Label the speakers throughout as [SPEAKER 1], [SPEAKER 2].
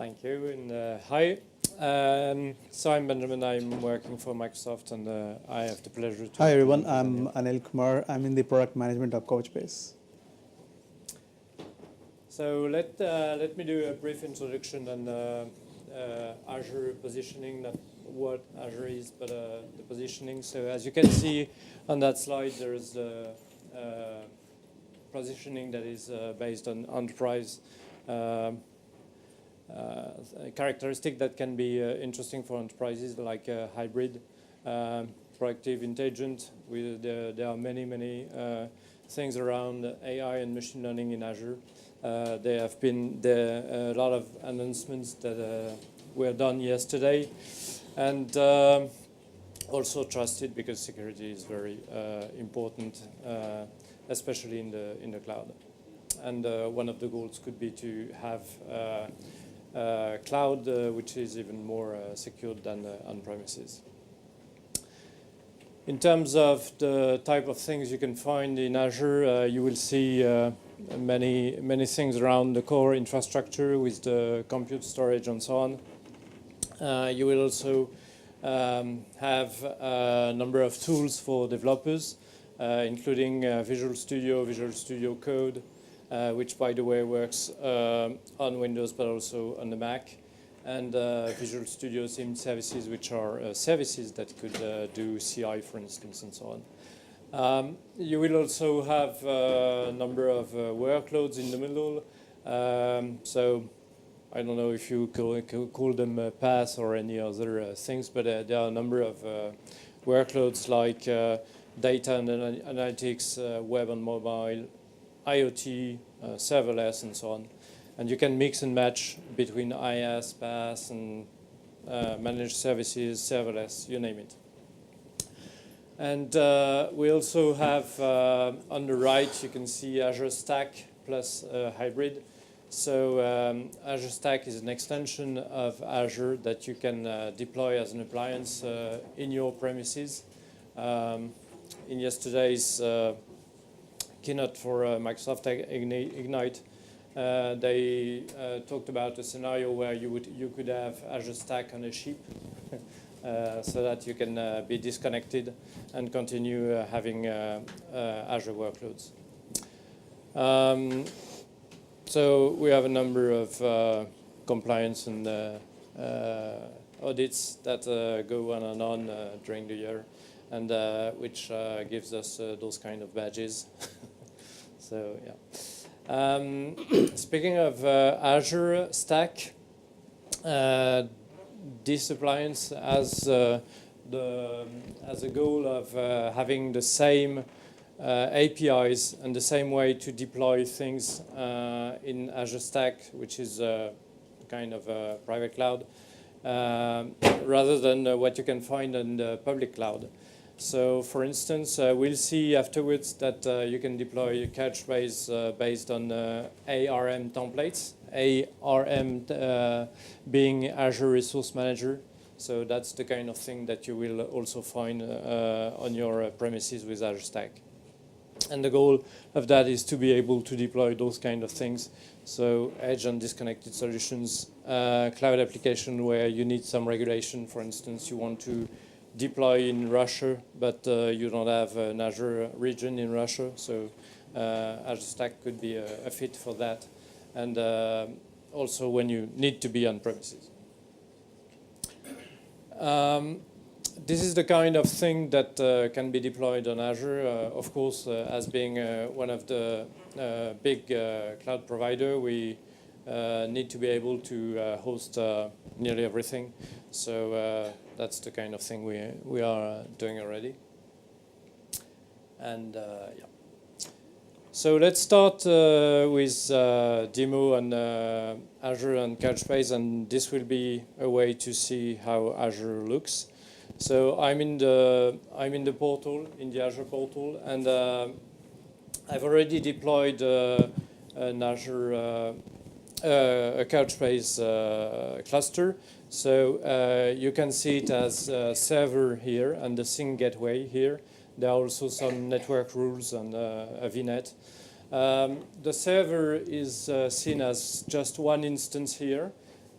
[SPEAKER 1] Thank you, and hi. So I'm Benjamin, I'm working for Microsoft, and I have the pleasure to...
[SPEAKER 2] Hi everyone, I'm Anil Kumar. I'm in the product management of Couchbase.
[SPEAKER 1] So let me do a brief introduction on Azure positioning, not what Azure is, but the positioning. So as you can see on that slide, there is the positioning that is based on enterprise. A characteristic that can be interesting for enterprises, like hybrid, proactive, intelligent. There are many things around AI and machine learning in Azure. There have been a lot of announcements that were done yesterday, and also trusted, because security is very important, especially in the cloud. And one of the goals could be to have cloud, which is even more secure than on-premises. In terms of the type of things you can find in Azure, you will see many things around the core infrastructure with the compute, storage, and so on. You will also have a number of tools for developers, including Visual Studio Code, which, by the way, works on Windows but also on the Mac, and Visual Studio Sim services, which are services that could do CI, for instance, and so on. You will also have a number of workloads in the middle. So I don't know if you call them PaaS or any other things, but there are a number of workloads like data and analytics, web and mobile, IoT, serverless, and so on. And you can mix and match between IaaS, PaaS, and managed services, serverless, you name it. And we also have, on the right, you can see Azure Stack plus hybrid. So Azure Stack is an extension of Azure that you can deploy as an appliance in your premises. In yesterday's keynote for Microsoft Ignite, they talked about a scenario where you could have Azure Stack on a ship, so that you can be disconnected and continue having Azure workloads. So we have a number of compliance and audits that go on and on during the year, and which gives us those kind of badges. So yeah. Speaking of Azure Stack, this appliance has a goal of having the same APIs and the same way to deploy things in Azure Stack, which is kind of a private cloud, rather than what you can find in the public cloud. So, for instance, we'll see afterwards that you can deploy Couchbase based on ARM templates. ARM being Azure Resource Manager. So that's the kind of thing that you will also find on your premises with Azure Stack. And the goal of that is to be able to deploy those kind of things. So edge and disconnected solutions, cloud application where you need some regulation. For instance, you want to deploy in Russia, but you don't have an Azure region in Russia. So Azure Stack could be a fit for that. And also when you need to be on premises. This is the kind of thing that can be deployed on Azure. Of course, as being one of the big cloud provider, we need to be able to host nearly everything. So that's the kind of thing we are doing already. And yeah. So let's start with demo on Azure and Couchbase, and this will be a way to see how Azure looks. So I'm in the portal, in the Azure portal, and I've already deployed an Azure a Couchbase cluster. So you can see it as a server here and the sync gateway here. There are also some network rules and a VNet. The server is seen as just one instance here,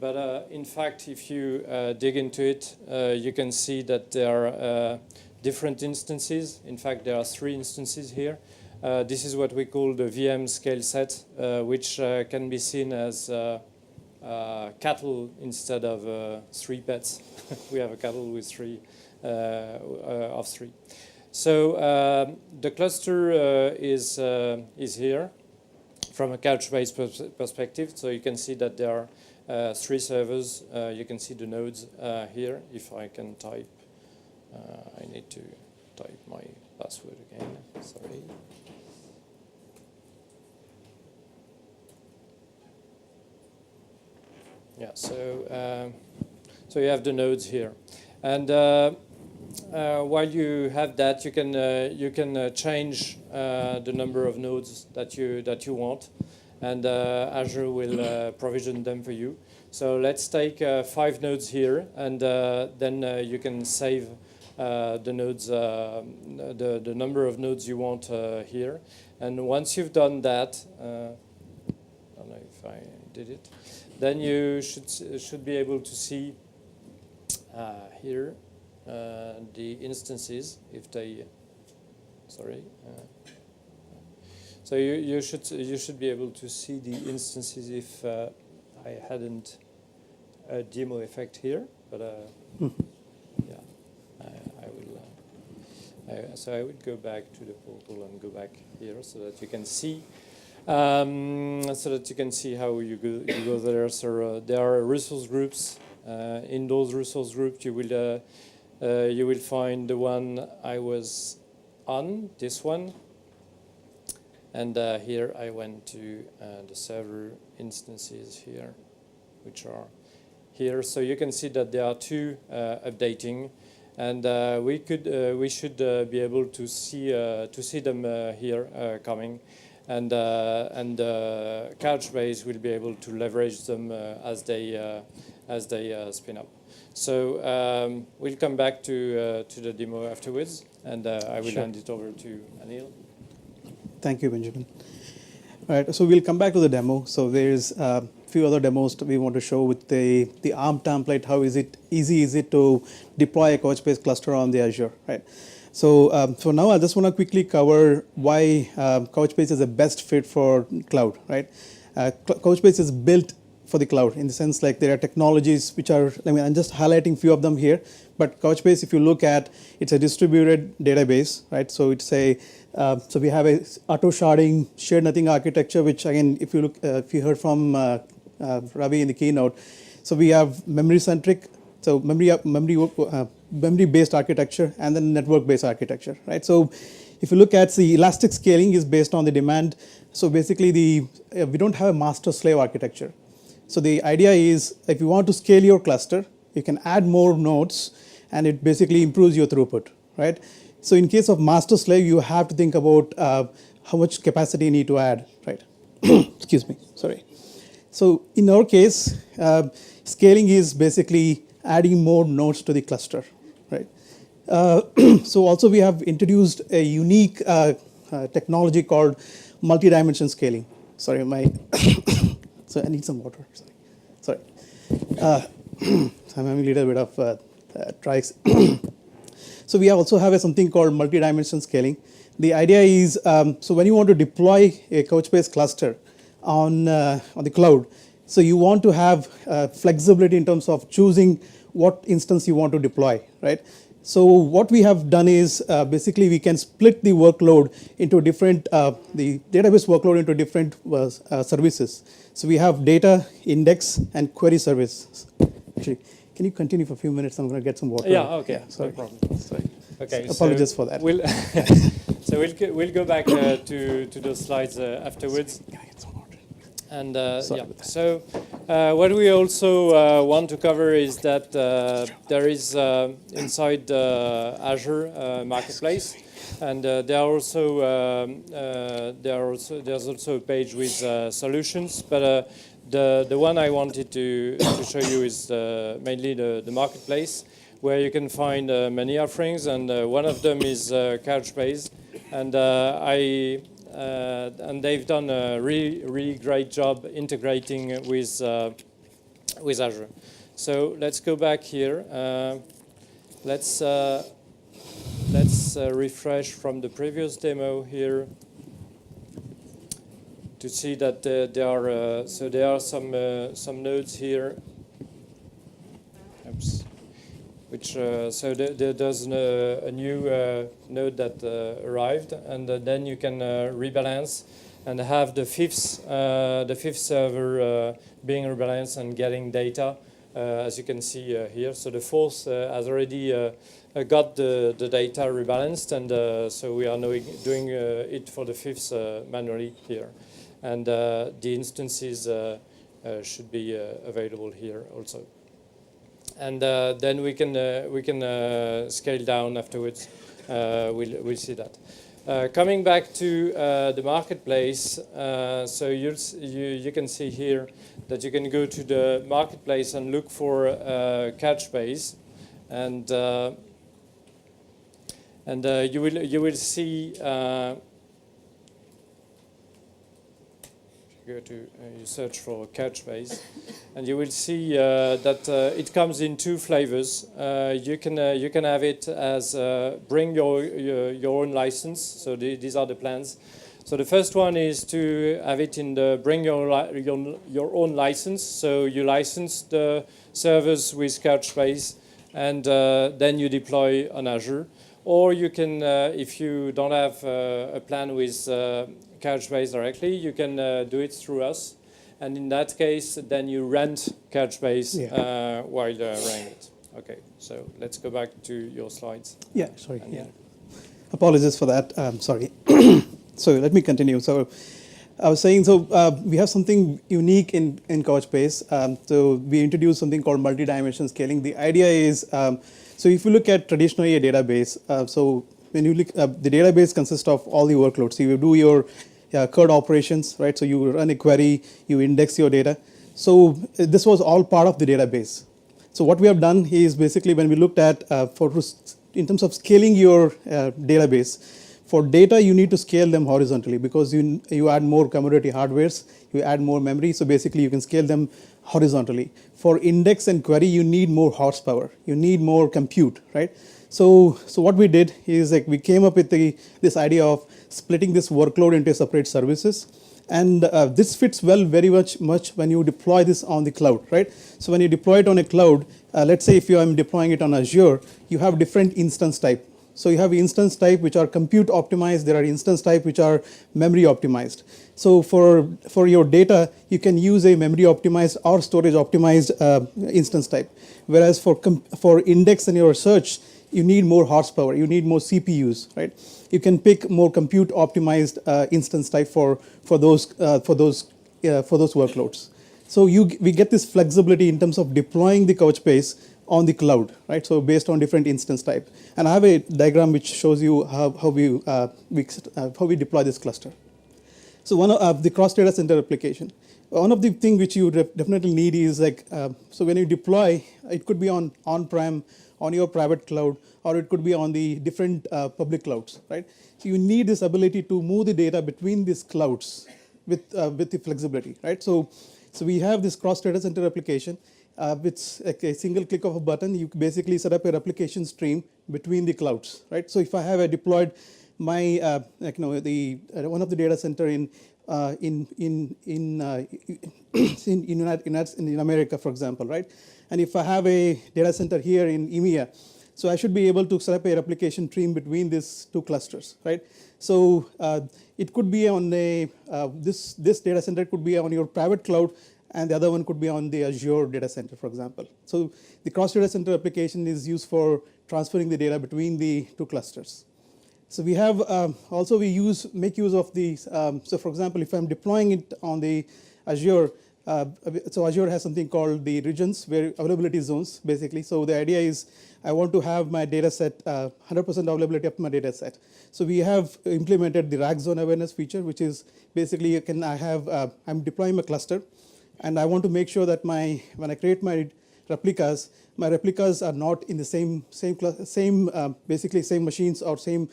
[SPEAKER 1] But in fact, if you dig into it, you can see that there are different instances. In fact, there are 3 instances here. This is what we call the VM scale set, which can be seen as cattle instead of 3 pets. We have a cattle with 3 of 3. So the cluster is here from a Couchbase perspective. So you can see that there are 3 servers. You can see the nodes here. If I can type, I need to type my password again. Sorry. Yeah. So you have the nodes here, and while you have that, you can change the number of nodes that you want, and Azure will provision them for you. So let's take 5 nodes here, and then you can save the nodes, the number of nodes you want here. And once you've done that, I don't know if I did it, then you should be able to see here the instances if they. Sorry. So you should be able to see the instances if I hadn't a demo effect here, but yeah, I will. So I would go back to the portal and go back here so that you can see. How you go there. So there are resource groups. In those resource groups, you will find the one I was on, this one. And here I went to the server instances here, which are here. So you can see that there are 2 updating, and we should be able to see them here coming, and Couchbase will be able to leverage them as they spin up. So we'll come back to the demo afterwards, and I will hand it over to Anil.
[SPEAKER 2] Thank you, Benjamin. All right, so we'll come back to the demo. So there's a few other demos that we want to show with the ARM template. How easy is it to deploy a Couchbase cluster on the Azure, right? So for now, I just want to quickly cover why Couchbase is the best fit for cloud, right? Couchbase is built for the cloud in the sense like there are technologies which are, I'm just highlighting few of them here, but Couchbase, if you look at, it's a distributed database, right? So it's so we have a auto sharding shared nothing architecture, which again, if you heard from Ravi in the keynote, so we have memory centric, so memory based architecture and then network based architecture, right? So if you look at the elastic scaling is based on the demand. So basically we don't have a master slave architecture. So the idea is if you want to scale your cluster, you can add more nodes and it basically improves your throughput, right? So in case of master slave, you have to think about how much capacity you need to add, right? Excuse me, sorry. So in our case, scaling is basically adding more nodes to the cluster, right? So also we have introduced a unique technology called multi-dimension scaling. Sorry, so I need some water. Sorry. I'm having a little bit of tricks. So we also have something called multi-dimension scaling. The idea is, so when you want to deploy a Couchbase cluster on the cloud, so you want to have flexibility in terms of choosing what instance you want to deploy, right? So what we have done is basically we can split the workload into different, the database workload into different services. So we have data, index, and query service. Actually, can you continue for a few minutes? I'm going to get some water.
[SPEAKER 1] Yeah, okay,
[SPEAKER 2] yeah, sorry.
[SPEAKER 1] No problem.
[SPEAKER 2] Sorry.
[SPEAKER 1] Okay,
[SPEAKER 2] Apologies for that.
[SPEAKER 1] We'll go back to those slides afterwards.
[SPEAKER 2] Can I get some water?
[SPEAKER 1] And yeah, so what we also want to cover is that there is inside Azure Marketplace, and there's also a page with solutions, but the one I wanted to show you is mainly the marketplace, where you can find many offerings, and one of them is Couchbase, and and they've done a really great job integrating with with Azure. So let's go back here. Let's refresh from the previous demo here to see that there are some nodes here. Oops. Which there's a new node that arrived, and then you can rebalance and have the fifth server being rebalanced and getting data, as you can see here. So the fourth has already got the data rebalanced, and so we are now doing it for the fifth manually here, and the instances should be available here also. And then we can scale down afterwards. We'll see that. Coming back to the marketplace, so you can see here that you can go to the marketplace and look for Couchbase, and you will see. Go to you search for Couchbase, and you will see that it comes in two flavors. You can have it as bring your own license. So these are the plans. So the first one is to have it in the bring your own license. So you license the servers with Couchbase, and then you deploy on Azure. Or you can, if you don't have a plan with Couchbase directly, you can do it through us, and in that case, then you rent Couchbase while running it. Okay, so let's go back to your slides.
[SPEAKER 2] Yeah, sorry. Yeah, apologies for that. Sorry. So let me continue. So I was saying, so we have something unique in Couchbase. So we introduced something called multi-dimension scaling. The idea is, so if you look at traditionally a database, so when you look, the database consists of all the workloads. So you do your CRUD operations, right? So you run a query, you index your data. So this was all part of the database. So what we have done is basically when we looked at in terms of scaling your database, for data you need to scale them horizontally because you add more commodity hardwares, you add more memory. So basically you can scale them horizontally. For index and query, you need more horsepower, you need more compute, right? So what we did is like we came up with this idea of splitting this workload into separate services, and this fits well very much when you deploy this on the cloud, right? So when you deploy it on a cloud, let's say if I'm deploying it on Azure, you have different instance type. So you have instance type which are compute optimized. There are instance type which are memory optimized. So for your data, you can use a memory optimized or storage optimized instance type. Whereas for index and your search, you need more horsepower, you need more CPUs, right? You can pick more compute optimized instance type for those workloads. So we get this flexibility in terms of deploying the Couchbase on the cloud, right? So based on different instance type. And I have a diagram which shows you how we deploy this cluster. So one of the cross data center application. One of the things which you definitely need is like, so when you deploy, it could be on-prem, on your private cloud, or it could be on the different public clouds, right? So you need this ability to move the data between these clouds with the flexibility, right? So we have this cross data center application. It's like a single click of a button. You basically set up a replication stream between the clouds, right? So if I have deployed my one of the data center in America, for example, right? And if I have a data center here in EMEA, so I should be able to set up a replication stream between these two clusters, right? So it could be on this data center could be on your private cloud, and the other one could be on the Azure data center, for example. So the cross data center application is used for transferring the data between the two clusters. So we have also make use of these. So for example, if I'm deploying it on the Azure, so Azure has something called the regions, where availability zones, basically. So the idea is I want to have my data set, 100% availability of my data set. So we have implemented the rack zone awareness feature, which is basically I'm deploying a cluster, and I want to make sure that when I create my replicas are not in the same machines or same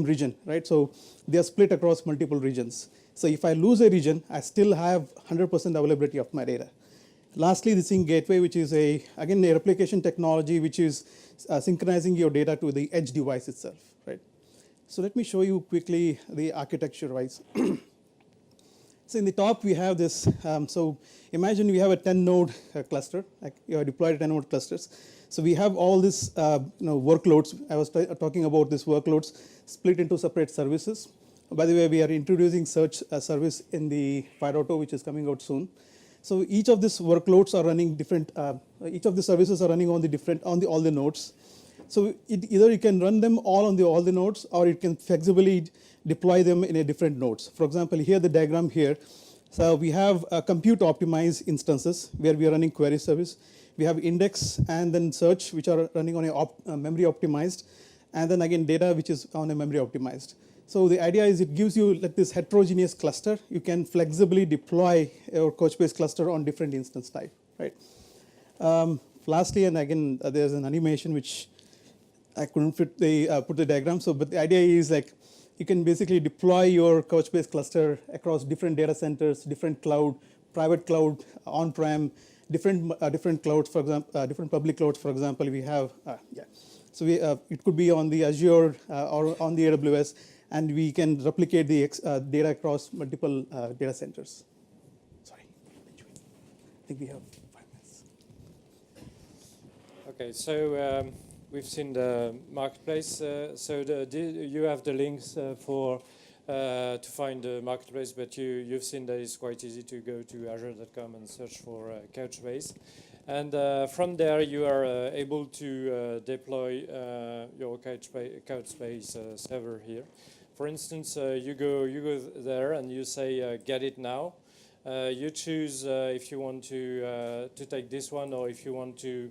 [SPEAKER 2] region, right? So they are split across multiple regions. So if I lose a region, I still have 100% availability of my data. Lastly, the Sync Gateway, which is again a replication technology, which is synchronizing your data to the edge device itself, right? So let me show you quickly the architecture-wise. So in the top, we have this. So imagine we have a 10-node cluster. Like you have deployed 10-node clusters. So we have all these workloads. I was talking about these workloads split into separate services. By the way, we are introducing search service in the 5.0, which is coming out soon. So each of these workloads are running different. Each of the services are running on all the nodes. So either you can run them all on all the nodes, or you can flexibly deploy them in a different nodes. For example, here the diagram here. So we have compute optimized instances where we are running query service. We have index and then search, which are running on a memory optimized, and then again data, which is on a memory optimized. So the idea is it gives you like this heterogeneous cluster. You can flexibly deploy your Couchbase cluster on different instance type, right? Lastly, and again, there's an animation which I couldn't put the diagram. So, but the idea is like you can basically deploy your Couchbase cluster across different data centers, different cloud, private cloud, on-prem, different clouds. For example, different public clouds. For example, we have So it could be on the Azure or on the AWS. And we can replicate the data across multiple data centers. Sorry, I think we have 5 minutes.
[SPEAKER 1] Okay, so we've seen the marketplace. So you have the links to find the marketplace, but you've seen that it's quite easy to go to azure.com and search for Couchbase. And from there, you are able to deploy your Couchbase server here. For instance, you go there and you say get it now. You choose if you want to take this one or if you want to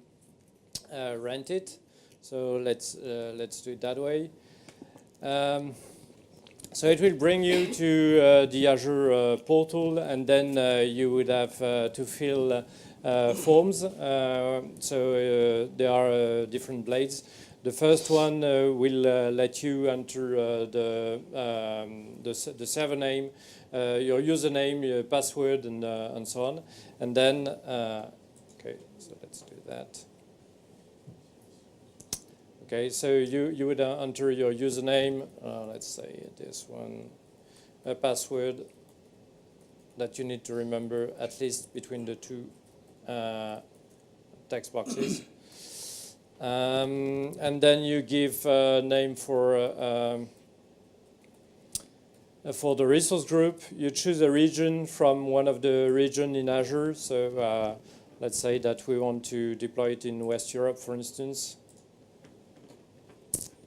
[SPEAKER 1] rent it. So let's do it that way. So it will bring you to the Azure portal, and then you would have to fill forms. So there are different blades. The first one will let you enter the server name, your username, your password, and so on. And then, okay, so let's do that. Okay, so you would enter your username, let's say this one, a password that you need to remember at least between the two text boxes. And then you give a name for the resource group. You choose a region from one of the regions in Azure. So let's say that we want to deploy it in West Europe, for instance.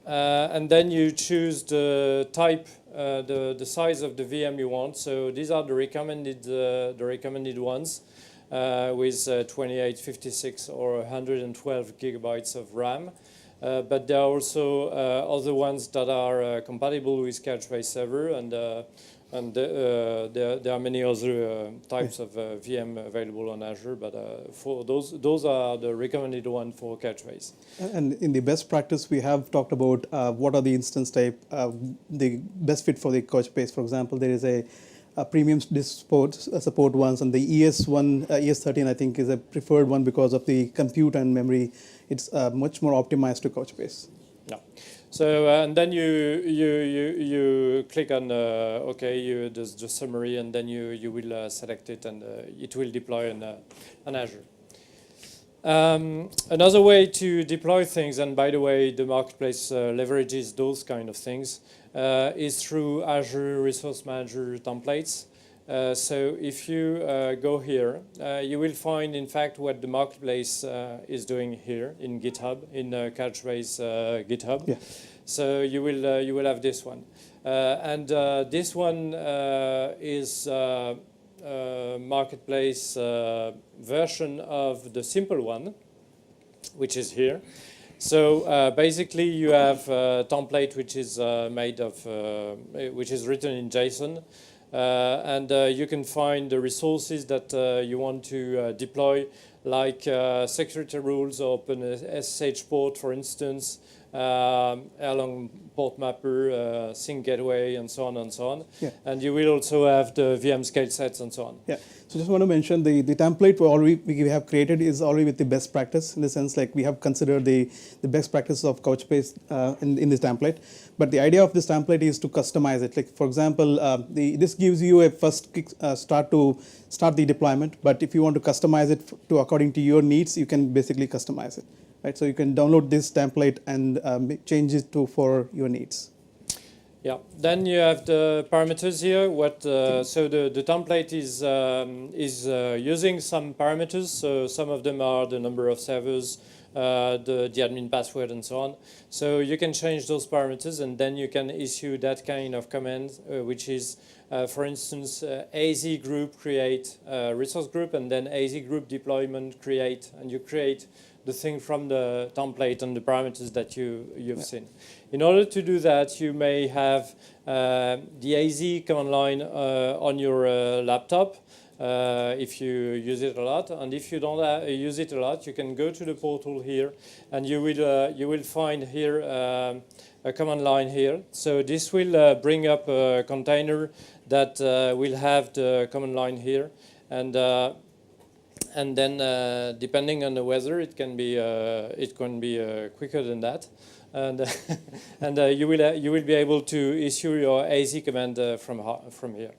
[SPEAKER 1] And then you choose the type, the size of the VM you want. So these are the recommended ones. With 28, 56, or 112 gigabytes of RAM. But there are also other ones that are compatible with Couchbase server, and there are many other types of VM available on Azure. But for those are the recommended one for Couchbase.
[SPEAKER 2] And in the best practice, we have talked about what are the instance type, the best fit for the Couchbase. For example, there is a premium support ones, and the ES13 I think is a preferred one because of the compute and memory. It's much more optimized to Couchbase.
[SPEAKER 1] Yeah. So and then you click on OK. There's the summary, and then you will select it, and it will deploy on Azure. Another way to deploy things, and by the way, the marketplace leverages those kind of things, is through Azure Resource Manager templates. So if you go here, you will find, in fact, what the marketplace is doing here in GitHub, in Couchbase GitHub. Yeah. So you will have this one, and this one is marketplace version of the simple one, which is here. So basically, you have a template which is made of, which is written in JSON, and you can find the resources that you want to deploy, like security rules, open SSH port, for instance, along port mapper, sync gateway, and so on and so on.
[SPEAKER 2] Yeah.
[SPEAKER 1] And you will also have the VM scale sets and so on.
[SPEAKER 2] Yeah. So just want to mention the template we have created is already with the best practice, in the sense like we have considered the best practices of Couchbase in this template. But the idea of this template is to customize it. Like for example, this gives you a first start the deployment. But if you want to customize it to according to your needs, you can basically customize it. Right, so you can download this template and change it for your needs.
[SPEAKER 1] Yeah. Then you have the parameters here. So the template is using some parameters. So some of them are the number of servers, the admin password, and so on. So you can change those parameters, and then you can issue that kind of command, which is, for instance, AZ group create resource group, and then AZ group deployment create, and you create the thing from the template and the parameters that you've seen. In order to do that, you may have the AZ command line on your laptop if you use it a lot. And if you don't use it a lot, you can go to the portal here, and you will find here a command line here. So this will bring up a container that will have the command line here, and then depending on the weather, it can be quicker than that, and you will be able to issue your AZ command from here.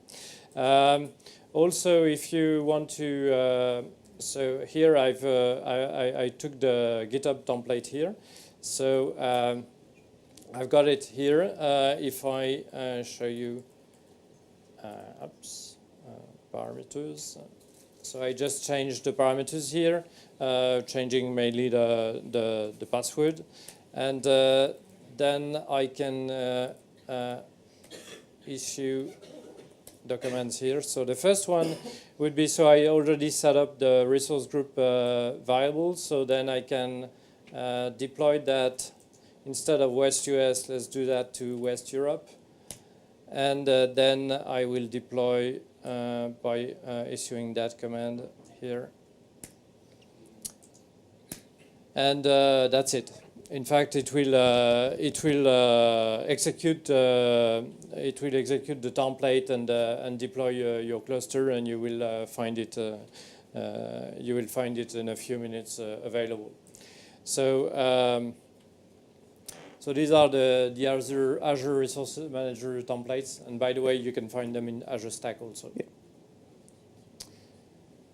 [SPEAKER 1] Also, if you want to, so here I took the GitHub template here, so I've got it here. If I show you, parameters. So I just changed the parameters here, changing mainly the password, and then I can issue the commands here. So the first one would be, so I already set up the resource group variable, so then I can deploy that instead of West US, let's do that to West Europe, and then I will deploy by issuing that command here, and that's it. In fact, it will execute the template and deploy your cluster, and you will find it in a few minutes available. So. So these are the Azure Resource Manager templates, and by the way, you can find them in Azure Stack also. Yeah.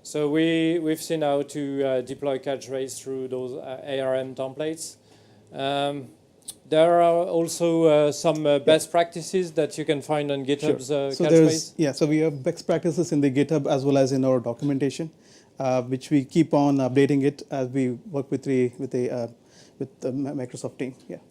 [SPEAKER 1] So we've seen how to deploy Couchbase through those ARM templates. There are also some best practices that you can find on GitHub's Couchbase.
[SPEAKER 2] So we have best practices in the GitHub as well as in our documentation, which we keep on updating it as we work with the Microsoft team. Yeah.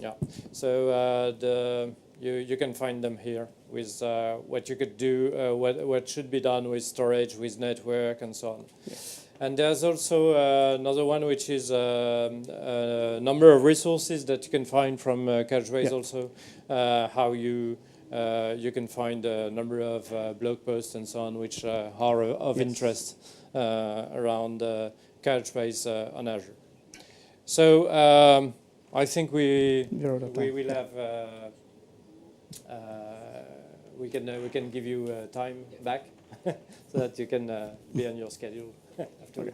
[SPEAKER 1] Yeah, so you can find them here with what you could do, what should be done with storage, with network, and so on. Yeah. And there's also another one, which is a number of resources that you can find from Couchbase. Yeah. Also, how you can find a number of blog posts and so on, which are of interest around Couchbase on Azure. So. I think we will have we can give you time back so that you can be on your schedule after.